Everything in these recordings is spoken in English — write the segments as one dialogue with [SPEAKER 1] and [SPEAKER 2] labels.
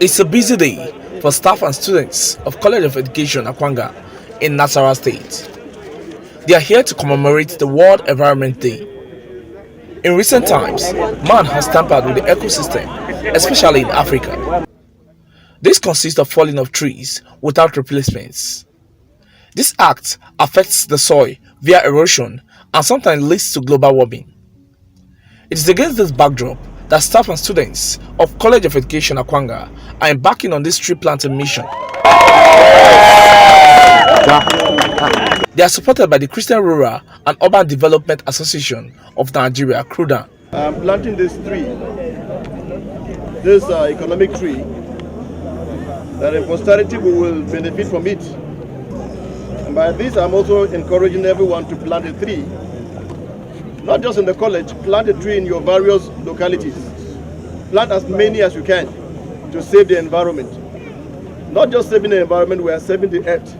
[SPEAKER 1] It's a busy day for staff and students of College of Education Akwanga in Nasarawa State. They are here to commemorate the World Environment Day. In recent times, man has tampered with the ecosystem, especially in Africa. This consists of falling of trees without replacements. This act affects the soil via erosion and sometimes leads to global warming. It is against this backdrop that staff and students of College of Education Akwanga are embarking on this tree planting mission. They are supported by the Christian Rural and Urban Development Association of Nigeria, CRUDA.
[SPEAKER 2] I'm planting this tree, this economic tree, that in posterity we will benefit from it. And by this, I'm also encouraging everyone to plant a tree. Not just in the college, plant a tree in your various localities. Plant as many as you can to save the environment. Not just saving the environment, we are saving the earth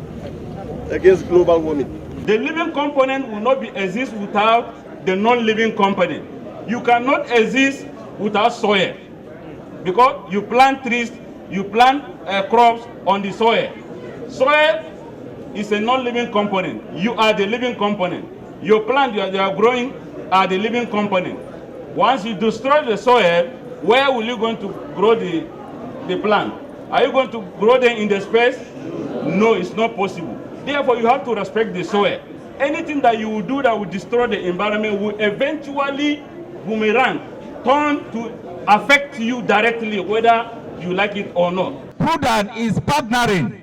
[SPEAKER 2] against global warming.
[SPEAKER 3] The living component will not exist without the non-living component. You cannot exist without soil, because you plant trees, you plant crops on the soil. Soil is a non-living component. You are the living component. Your plant you are growing are the living component. Once you destroy the soil, where will you going to grow the plant? Are you going to grow them in the space? No, it's not possible. Therefore, you have to respect the soil. Anything that you will do that will destroy the environment will eventually boomerang, turn to affect you directly, whether you like it or not.
[SPEAKER 4] CRUDA is partnering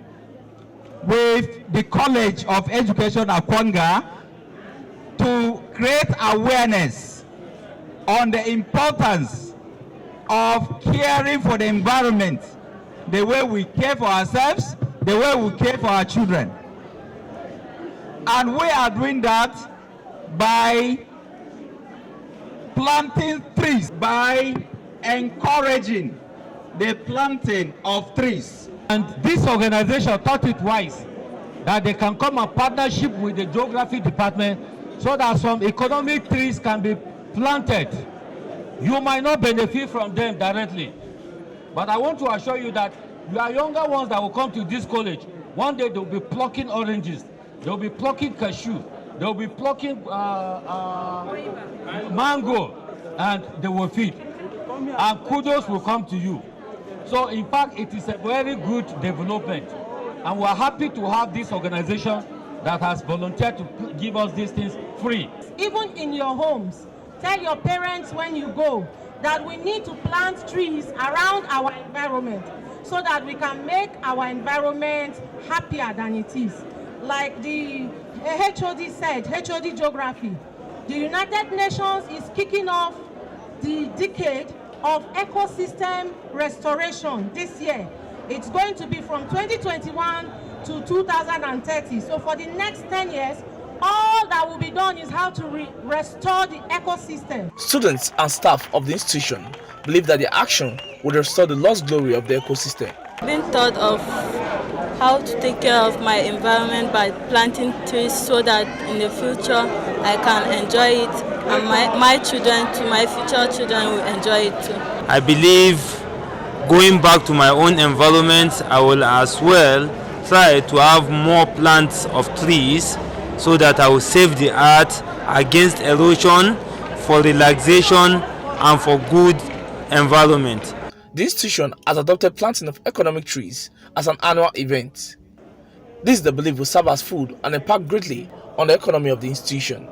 [SPEAKER 4] with the College of Education Akwanga to create awareness on the importance of caring for the environment, the way we care for ourselves, the way we care for our children. And we are doing that by planting trees, by encouraging the planting of trees. And this organization thought it wise that they can come and partnership with the geography department so that some economic trees can be planted. You might not benefit from them directly, but I want to assure you that you are younger ones that will come to this college. One day they'll be plucking oranges, they'll be plucking cashew, they'll be plucking mango, and they will feed. And kudos will come to you. So in fact, it is a very good development. And we're happy to have this organization that has volunteered to give us these things free.
[SPEAKER 5] Even in your homes, tell your parents when you go that we need to plant trees around our environment so that we can make our environment happier than it is. Like the HOD said, HOD Geography, the United Nations is kicking off the decade of ecosystem restoration this year. It's going to be from 2021 to 2030. So for the next 10 years, all that will be done is how to restore the ecosystem.
[SPEAKER 1] Students and staff of the institution believe that their action would restore the lost glory of the ecosystem.
[SPEAKER 6] I've been taught of how to take care of my environment by planting trees so that in the future I can enjoy it and my future children will enjoy it too.
[SPEAKER 7] I believe going back to my own environment, I will as well try to have more plants of trees so that I will save the earth against erosion, for relaxation and for good environment.
[SPEAKER 1] The institution has adopted planting of economic trees as an annual event. This, they believe, will serve as food and impact greatly on the economy of the institution.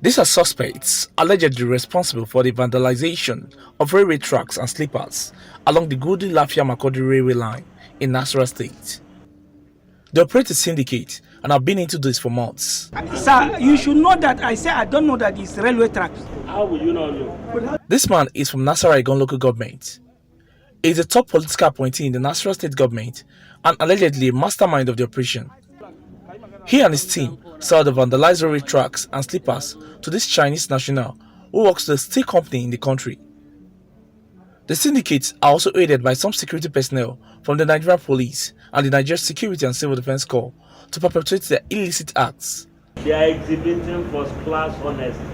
[SPEAKER 1] These are suspects allegedly responsible for the vandalization of railway tracks and sleepers along the Gudi-Lafia-Makurdi railway line in Nasarawa State. They operate a syndicate and have been into this for months.
[SPEAKER 8] Sir, you should know that I say I don't know that it's railway tracks.
[SPEAKER 3] How will you not know?
[SPEAKER 1] This man is from Nasarawa local government. He is a top political appointee in the Nasarawa state government and allegedly a mastermind of the operation. He and his team sell the vandalized railway tracks and sleepers to this Chinese national who works for the steel company in the country. The syndicates are also aided by some security personnel from the Nigerian Police and the Nigerian Security and Civil Defense Corps to perpetrate their illicit acts.
[SPEAKER 3] They are exhibiting first-class honesty.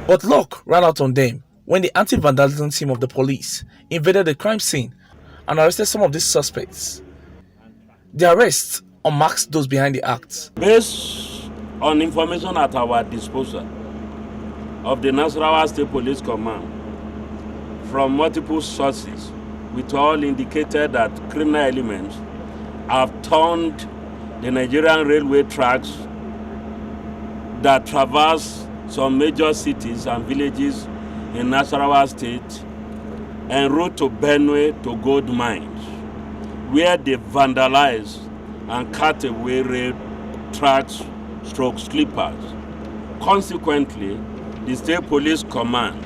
[SPEAKER 1] But luck ran out on them when the anti-vandalism team of the police invaded the crime scene and arrested some of these suspects. The arrests unmasks those behind the acts.
[SPEAKER 9] Based on information at our disposal of the Nasarawa State Police Command from multiple sources, which all indicated that criminal elements have turned the Nigerian railway tracks that traverse some major cities and villages in Nasarawa State en route to Benue to gold mines, where they vandalize and cut away rail tracks / sleepers. Consequently, the State Police Command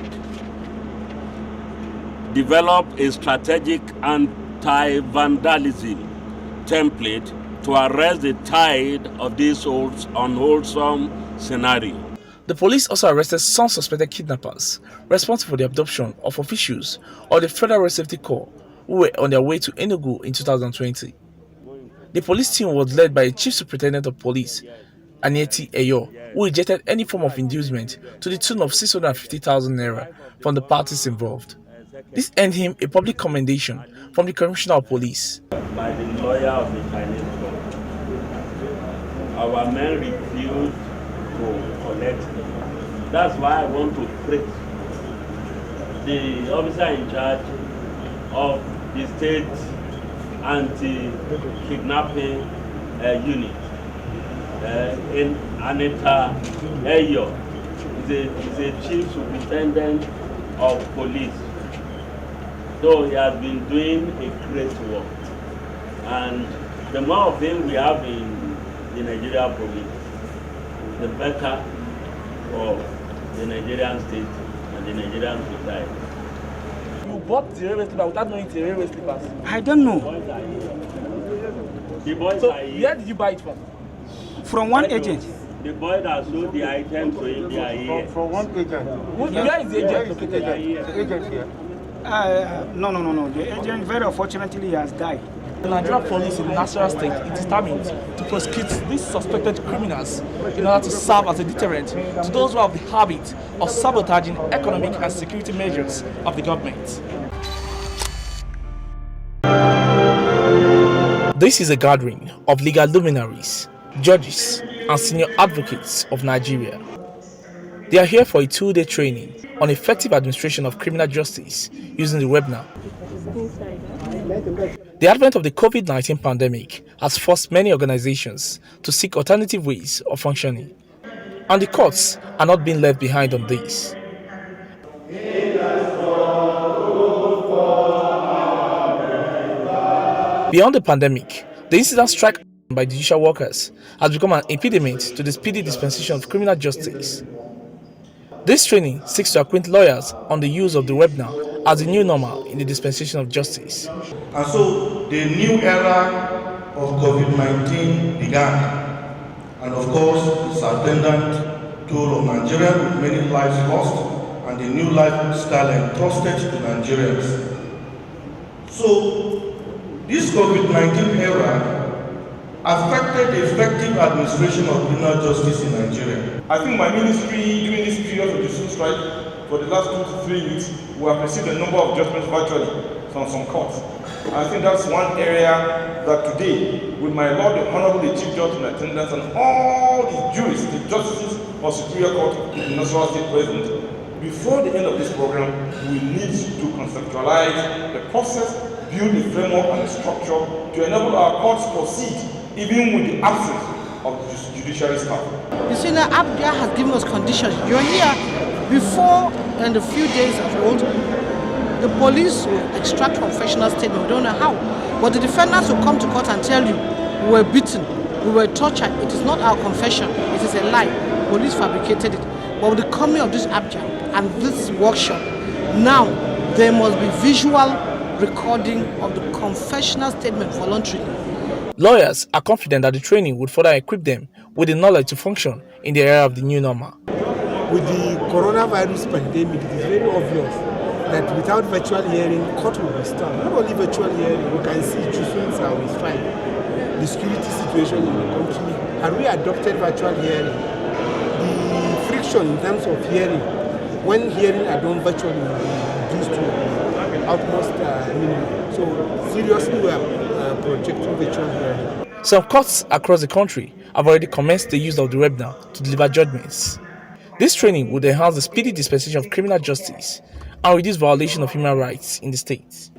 [SPEAKER 9] developed a strategic anti-vandalism template to arrest the tide of this unwholesome scenario.
[SPEAKER 1] The police also arrested some suspected kidnappers responsible for the abduction of officials of the Federal Road Safety Corps who were on their way to Enugu in 2020. The police team was led by a Chief Superintendent of Police, Anieti Eyo, who rejected any form of inducement to the tune of 650,000 naira from the parties involved. This earned him a public commendation from the Commissioner of Police.
[SPEAKER 9] By the lawyer of the Chinese government, our men refused to collect them. That's why I want to praise the officer in charge of the state anti-kidnapping unit, in Anita Eyo, is a chief superintendent of police. So he has been doing a great work. And the more of him we have in the Nigeria police, the better for the Nigerian state and the Nigerian society.
[SPEAKER 1] You bought the railway slipper without knowing it's a railway slippers.
[SPEAKER 8] I don't know.
[SPEAKER 9] The boys
[SPEAKER 1] So
[SPEAKER 9] are here.
[SPEAKER 1] where did you buy it from?
[SPEAKER 8] From one agent.
[SPEAKER 9] The boy that sold the items to him, they are here.
[SPEAKER 10] From one agent.
[SPEAKER 1] Where is the agent located?
[SPEAKER 9] They are here.
[SPEAKER 10] The agent here.
[SPEAKER 8] No. The agent, very unfortunately, has died.
[SPEAKER 1] The Nigerian police in Nasarawa State is determined to prosecute these suspected criminals in order to serve as a deterrent to those who have the habit of sabotaging economic and security measures of the government. This is a gathering of legal luminaries, judges, and senior advocates of Nigeria. They are here for a 2-day training on effective administration of criminal justice using the web now. The advent of the COVID-19 pandemic has forced many organizations to seek alternative ways of functioning, and the courts are not being left behind on this. Beyond the pandemic, the incident strike by judicial workers has become an impediment to the speedy dispensation of criminal justice. This training seeks to acquaint lawyers on the use of the web now as the new normal in the dispensation of justice.
[SPEAKER 11] And so the new era of COVID-19 began, and of course its attendant toll of Nigeria with many lives lost and a new lifestyle entrusted to Nigerians. So this COVID-19 era affected the effective administration of criminal justice in Nigeria.
[SPEAKER 12] I think my ministry, during this period of the Sule strike, for the last 2 to 3 weeks, we have received a number of judgments virtually from some courts. I think that's one area that today, with my Lord, the Honorable the Chief Judge in attendance, and all the jurists, the justices of Superior Court in Nasarawa State present, before the end of this program, we need to conceptualize the process, build the framework and the structure to enable our courts to proceed, even with the absence of the judiciary staff.
[SPEAKER 13] You see, now Abdullahi has given us conditions. You're here before and a few days old. The police will extract confessional statement. We don't know how, but the defendants will come to court and tell you, we were beaten, we were tortured. It is not our confession. It is a lie. Police fabricated it. But with the coming of this abject and this workshop, now there must be visual recording of the confessional statement voluntarily.
[SPEAKER 1] Lawyers are confident that the training would further equip them with the knowledge to function in the era of the new normal.
[SPEAKER 10] With the coronavirus pandemic, it is very obvious that without virtual hearing, court will be stopped. Not only virtual hearing, you can see Jusons how we strike, the security situation in the country. Had we adopted virtual hearing, the friction in terms of hearing when hearing are done virtually, reduced to utmost minimum. So seriously, we are projecting virtual hearing.
[SPEAKER 1] Some courts across the country have already commenced the use of the webinar to deliver judgments. This training would enhance the speedy dispensation of criminal justice and reduce violation of human rights in the state.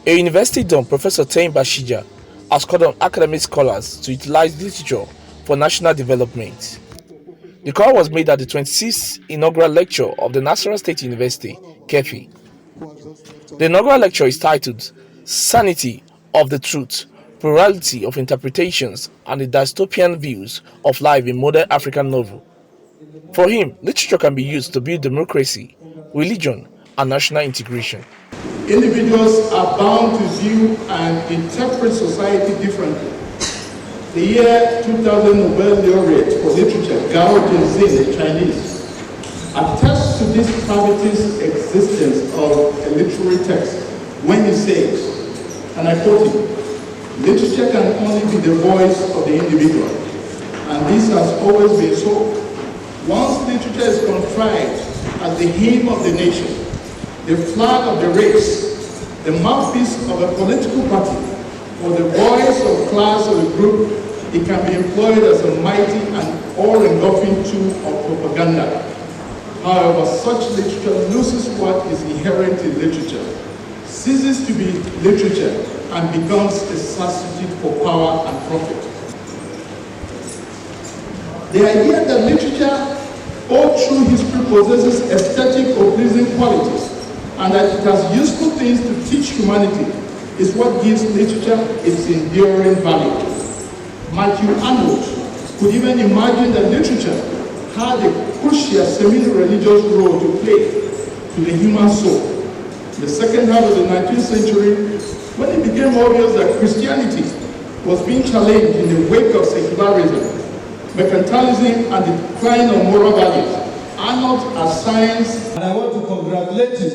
[SPEAKER 1] A university don, Professor Taim Bashija, has called on academic scholars to utilize literature for national development. The call was made at the 26th inaugural lecture of the Nasarawa State University, KEFI. The inaugural lecture is titled Sanity of the Truth, Plurality of Interpretations and the Dystopian Views of Life in Modern African Novel. For him, literature can be used to build democracy, religion, and national integration.
[SPEAKER 14] Individuals are bound to view and interpret society differently. The year 2000 Nobel laureate for literature, Gao Jinxin, a Chinese, attests to this gravity's existence of a literary text when he says, and I quote him, "Literature can only be the voice of the individual, and this has always been so. Once literature is contrived as the hymn of the nation, the flag of the race, the mouthpiece of a political party, or the voice of class or a group, it can be employed as a mighty and all-engulfing tool of propaganda. However, such literature loses what is inherent in literature, ceases to be literature, and becomes a substitute for power and profit." The idea that literature all through history possesses aesthetic or pleasing qualities and that it has useful things to teach humanity is what gives literature its enduring value. Matthew Arnold could even imagine that literature had a crucial semi-religious role to play to the human soul. In the second half of the 19th century, when it became obvious that Christianity was being challenged in the wake of secularism, mercantilism, and the decline of moral values, Arnold as science.
[SPEAKER 15] And I want to congratulate him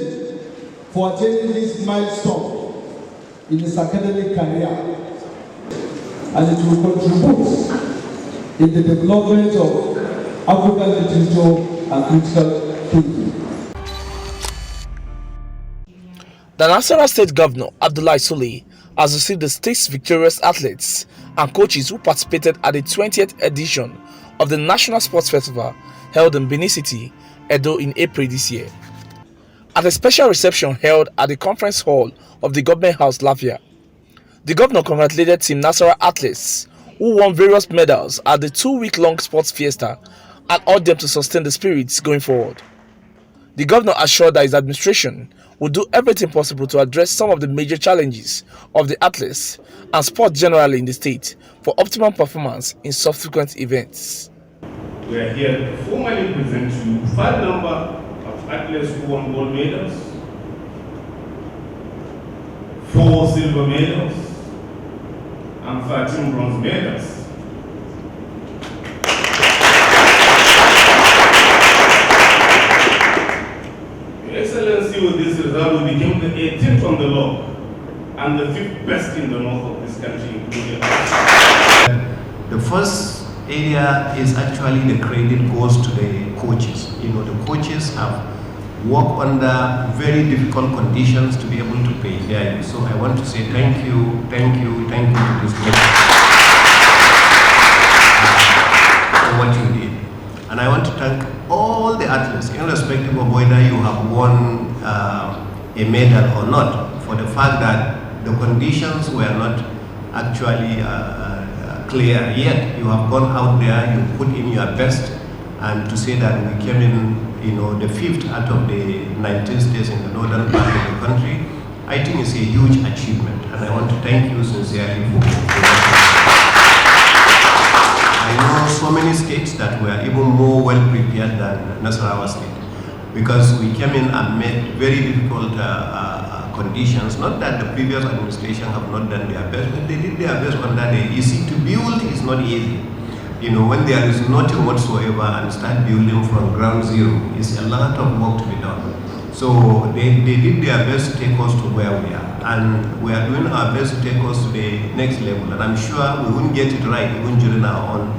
[SPEAKER 15] for attaining this milestone in his academic career, and it will contribute in the development of African literature and critical thinking.
[SPEAKER 1] The Nasarawa State Governor, Abdullahi Sule, has received the state's victorious athletes and coaches who participated at the 20th edition of the National Sports Festival held in Benin City, Edo in April this year. At a special reception held at the conference hall of the Government House, Lafia, the governor congratulated Team Nasarawa athletes who won various medals at the 2-week-long sports fiesta and urged them to sustain the spirits going forward. The governor assured that his administration will do everything possible to address some of the major challenges of the athletes and sport generally in the state for optimum performance in subsequent events.
[SPEAKER 16] We are here to formally present to you 5 number of athletes who won gold medals, 4 silver medals, and 13 bronze medals. Your Excellency, with this result, we became the 18th on the log and the 5th best in the north of this country, including us.
[SPEAKER 17] The first area is actually the credit goes to the coaches. You know, the coaches have worked under very difficult conditions to be able to prepare you. So I want to say thank you to this group for what you did. And I want to thank all the athletes, irrespective of whether you have won a medal or not, for the fact that the conditions were not actually clear yet. You have gone out there, you put in your best, and to say that we came in, you know, the 5th out of the 19 states in the northern part of the country, I think it's a huge achievement, and I want to thank you sincerely for that. I know so many states that were even more well prepared than Nasarawa State, because we came in and met very difficult conditions. Not that the previous administration have not done their best, but they did their best under the EC. To build is not easy. You know, when there is nothing whatsoever and start building from ground zero, it's a lot of work to be done. So they did their best to take us to where we are. And we are doing our best to take us to the next level. And I'm sure we won't get it right even during our own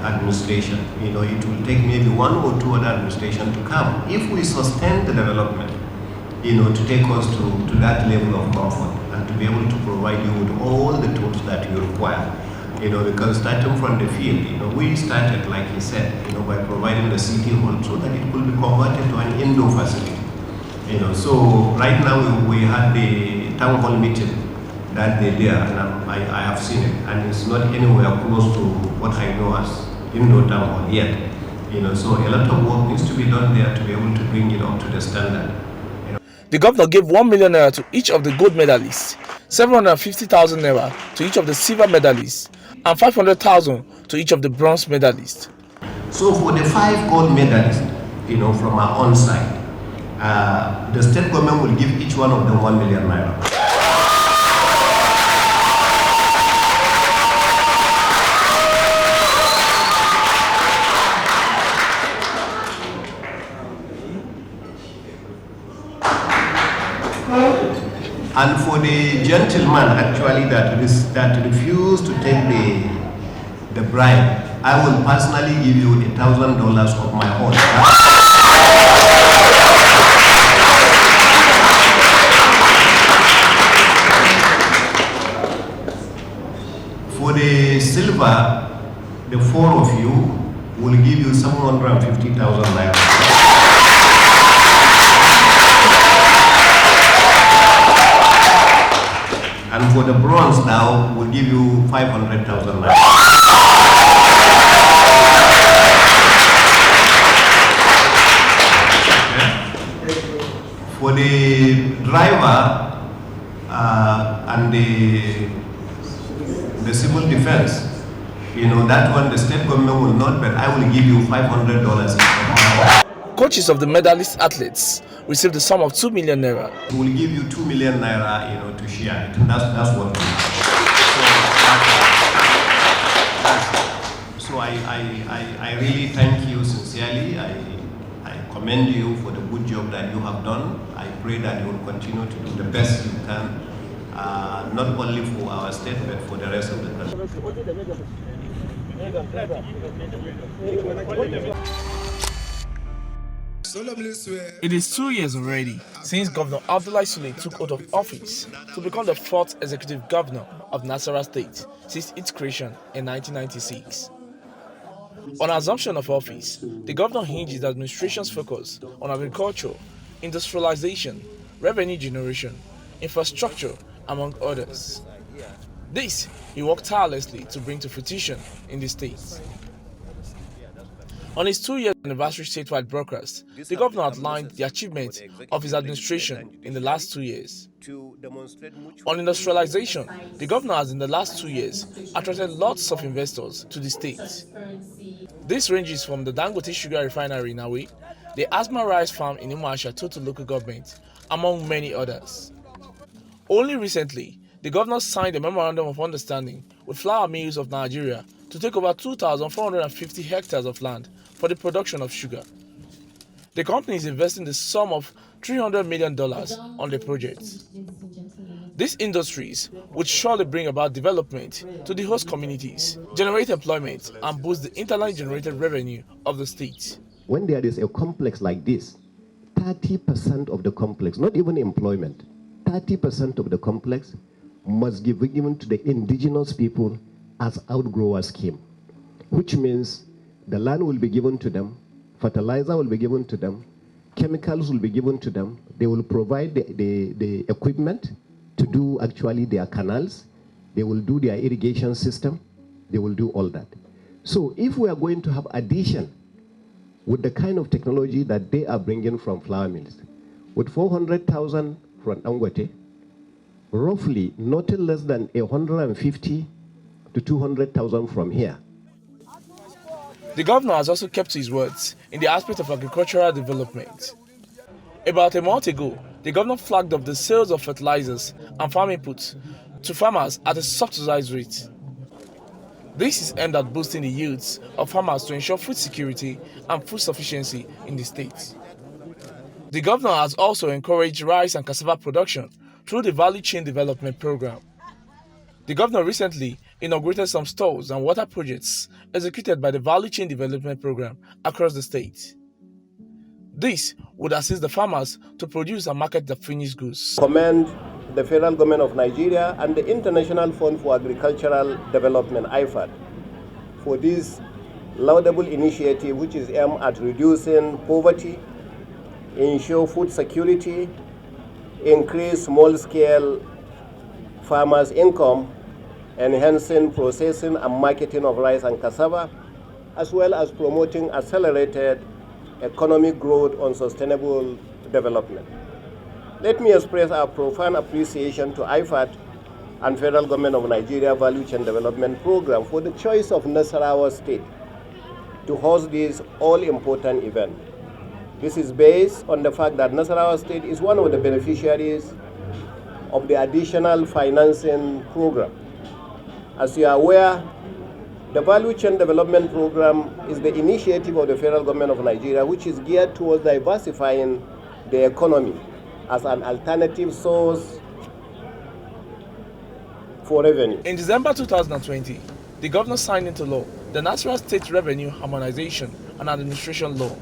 [SPEAKER 17] administration. You know, it will take maybe one or two other administrations to come. If we sustain the development, you know, to take us to that level of comfort and to be able to provide you with all the tools that you require. You know, because starting from the field, you know, we started, like he said, you know, by providing the city hall so that it could be converted to an indoor facility. You know, so right now we had the town hall meeting that day there, and I have seen it, and it's not anywhere close to what I know as indoor town hall yet. You know, so a lot of work needs to be done there to be able to bring it up to the standard.
[SPEAKER 1] The governor gave 1 million naira to each of the gold medalists, 750,000 naira to each of the silver medalists, and 500,000 to each of the bronze medalists.
[SPEAKER 17] So for the 5 gold medalists, you know, from our own side, the state government will give each one of them 1 million naira. And for the gentleman actually that refused to take the bribe, I will personally give you $1,000 of my own. For the silver, the 4 of you will give you 750,000 naira. And for the bronze now, we'll give you 500,000 naira. For the driver and the civil defense, you know, that one the state government will not, but I will give you $500 each.
[SPEAKER 1] Coaches of the medalist athletes received the sum of 2 million naira.
[SPEAKER 17] We will give you 2 million naira, you know, to share it. And that's what we have. So I really thank you sincerely. I commend you for the good job that you have done. I pray that you will continue to do the best you can, not only for our state, but for the rest of the country.
[SPEAKER 1] It is 2 years already since Governor Abdullahi Sule took oath of office to become the 4th executive governor of Nasarawa State since its creation in 1996. On assumption of office, the governor hinged his administration's focus on agriculture, industrialization, revenue generation, infrastructure, among others. This he worked tirelessly to bring to fruition in the state. On his 2-year anniversary statewide broadcast, the governor outlined the achievements of his administration in the last 2 years. On industrialization, the governor has in the last 2 years attracted lots of investors to the state. This ranges from the Dangote Sugar Refinery in Awe, the Asma Rice Farm in Umuahia Total Local Government, among many others. Only recently, the governor signed a memorandum of understanding with Flour Mills of Nigeria to take over 2,450 hectares of land for the production of sugar. The company is investing the sum of $300 million on the project. These industries would surely bring about development to the host communities, generate employment, and boost the internally generated revenue of the state.
[SPEAKER 17] When there is a complex like this, 30% of the complex, not even employment, 30% of the complex must be given to the indigenous people as outgrower scheme, which means the land will be given to them, fertilizer will be given to them, chemicals will be given to them, they will provide the equipment to do actually their canals, they will do their irrigation system, they will do all that. So if we are going to have addition with the kind of technology that they are bringing from flour mills, with 400,000 from Dangote, roughly not less than 150 to 200,000 from here.
[SPEAKER 1] The governor has also kept to his words in the aspect of agricultural development. About a month ago, the governor flagged up the sales of fertilizers and farm inputs to farmers at a subsidized rate. This is aimed at boosting the yields of farmers to ensure food security and food sufficiency in the state. The governor has also encouraged rice and cassava production through the Value Chain Development Program. The governor recently inaugurated some stores and water projects executed by the Value Chain Development Program across the state. This would assist the farmers to produce and market the finished goods.
[SPEAKER 17] Commend the federal government of Nigeria and the International Fund for Agricultural Development, IFAD, for this laudable initiative which is aimed at reducing poverty, ensure food security, increase small-scale farmers' income, enhancing processing and marketing of rice and cassava, as well as promoting accelerated economic growth and sustainable development. Let me express our profound appreciation to IFAD and Federal Government of Nigeria Value Chain Development Program for the choice of Nasarawa State to host this all-important event. This is based on the fact that Nasarawa State is one of the beneficiaries of the additional financing program. As you are aware, the Value Chain Development Program is the initiative of the Federal Government of Nigeria which is geared towards diversifying the economy as an alternative source for revenue.
[SPEAKER 1] In December 2020, the governor signed into law the Nasarawa State Revenue Harmonization and Administration Law.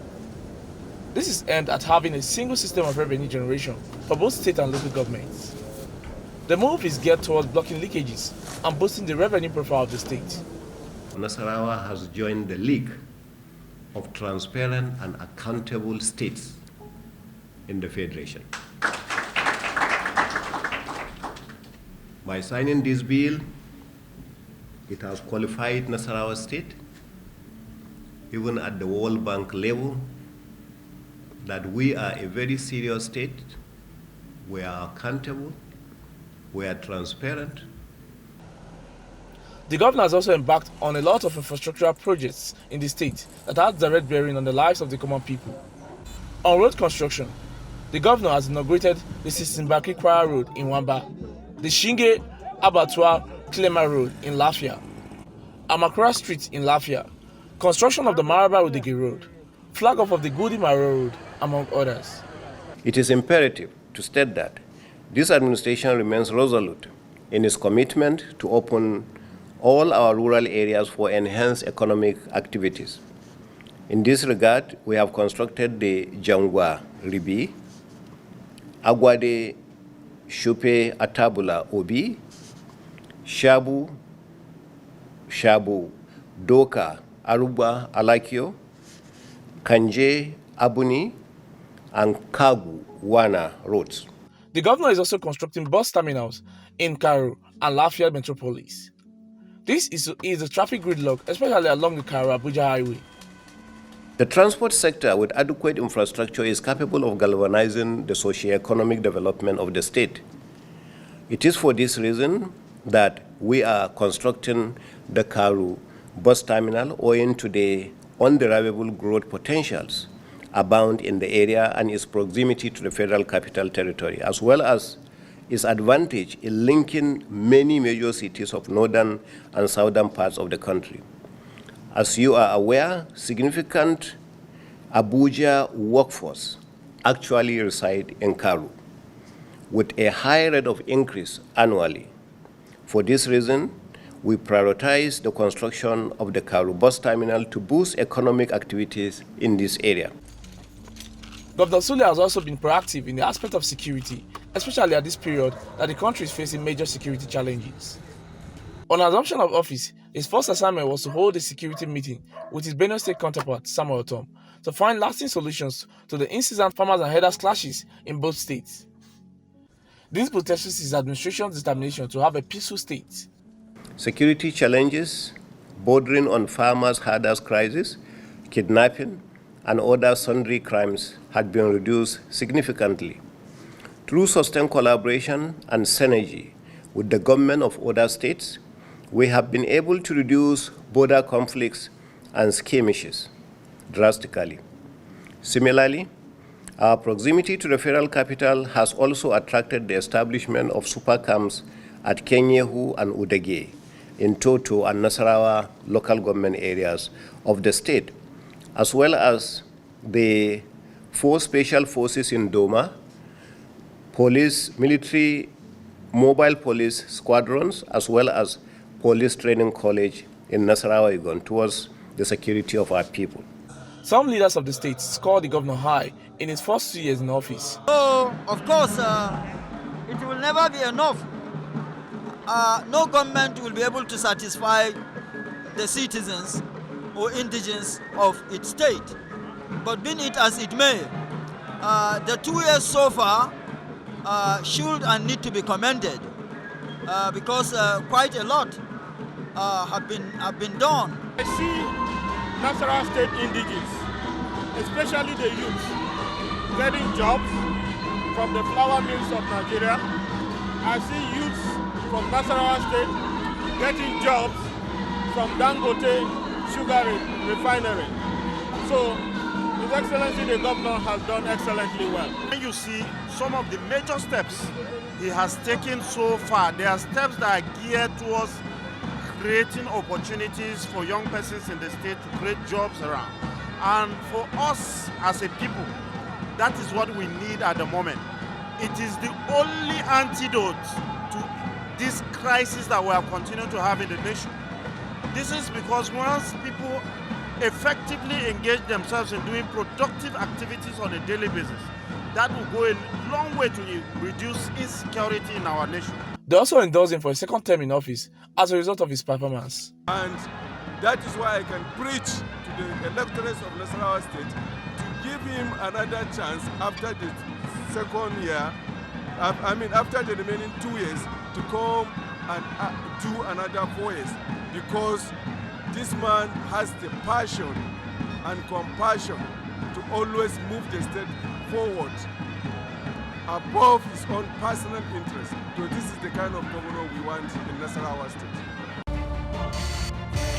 [SPEAKER 1] This is aimed at having a single system of revenue generation for both state and local governments. The move is geared towards blocking leakages and boosting the revenue profile of the state.
[SPEAKER 17] Nasarawa has joined the League of Transparent and Accountable States in the Federation. By signing this bill, it has qualified Nasarawa State, even at the World Bank level, that we are a very serious state, we are accountable, we are transparent.
[SPEAKER 1] The governor has also embarked on a lot of infrastructural projects in the state that have direct bearing on the lives of the common people. On road construction, the governor has inaugurated the Sisimbaki-Kwara Road in Wamba, the Shinge Abattoir Klema Road in Lafia, Amakura Street in Lafia, construction of the Maraba Udigi Road, flag off of the Gudi Maro Road, among others.
[SPEAKER 17] It is imperative to state that this administration remains resolute in its commitment to open all our rural areas for enhanced economic activities. In this regard, we have constructed the Jangwa Ribi, Agwade Shupe Atabula Obi, Shabu, Doka, Aruba Alakio, Kanje Abuni, and Kagu Wana roads.
[SPEAKER 1] The governor is also constructing bus terminals in Cairo and Lafayette metropolis. This is a traffic gridlock, especially along the Cairo-Abuja highway.
[SPEAKER 17] The transport sector with adequate infrastructure is capable of galvanizing the socio-economic development of the state. It is for this reason that we are constructing the Cairo bus terminal owing to the undeniable growth potentials abound in the area and its proximity to the Federal Capital Territory, as well as its advantage in linking many major cities of northern and southern parts of the country. As you are aware, significant Abuja workforce actually reside in Cairo, with a high rate of increase annually. For this reason, we prioritize the construction of the Cairo bus terminal to boost economic activities in this area.
[SPEAKER 1] Governor Sule has also been proactive in the aspect of security, especially at this period that the country is facing major security challenges. On assumption of office, his first assignment was to hold a security meeting with his Benue State counterpart, Samuel Tom, to find lasting solutions to the incessant farmers and herders clashes in both states. This protests his administration's determination to have a peaceful state.
[SPEAKER 17] Security challenges bordering on farmers-herders crisis, kidnapping, and other sundry crimes had been reduced significantly. Through sustained collaboration and synergy with the government of other states, we have been able to reduce border conflicts and skirmishes drastically. Similarly, our proximity to the federal capital has also attracted the establishment of super camps at Kenyehu and Udege in Toto and Nasarawa local government areas of the state, as well as the 4 special forces in Doma, police, military, mobile police squadrons, as well as police training college in Nasarawa towards the security of our people.
[SPEAKER 1] Some leaders of the state scored the governor high in his first 2 years in office.
[SPEAKER 18] So, of course, it will never be enough. No government will be able to satisfy the citizens or indigents of its state. But be it as it may, the 2 years so far should and need to be commended because quite a lot have been done.
[SPEAKER 19] I see Nasarawa state indigents, especially the youth, getting jobs from the flour mills of Nigeria. I see youths from Nasarawa state getting jobs from Dangote sugar refinery. So, His Excellency the Governor has done excellently well.
[SPEAKER 20] When you see some of the major steps he has taken so far, there are steps that are geared towards creating opportunities for young persons in the state to create jobs around. And for us as a people, that is what we need at the moment. It is the only antidote to this crisis that we are continuing to have in the nation. This is because once people effectively engage themselves in doing productive activities on a daily basis, that will go a long way to reduce insecurity in our nation.
[SPEAKER 1] They also endorsed him for a second term in office as a result of his performance.
[SPEAKER 21] And that is why I can preach to the electors of Nasarawa State to give him another chance after the second year, after the remaining 2 years, to come and do another 4 years, because this man has the passion and compassion to always move the state forward above his own personal interest. So this is the kind of governor we want in Nasarawa State.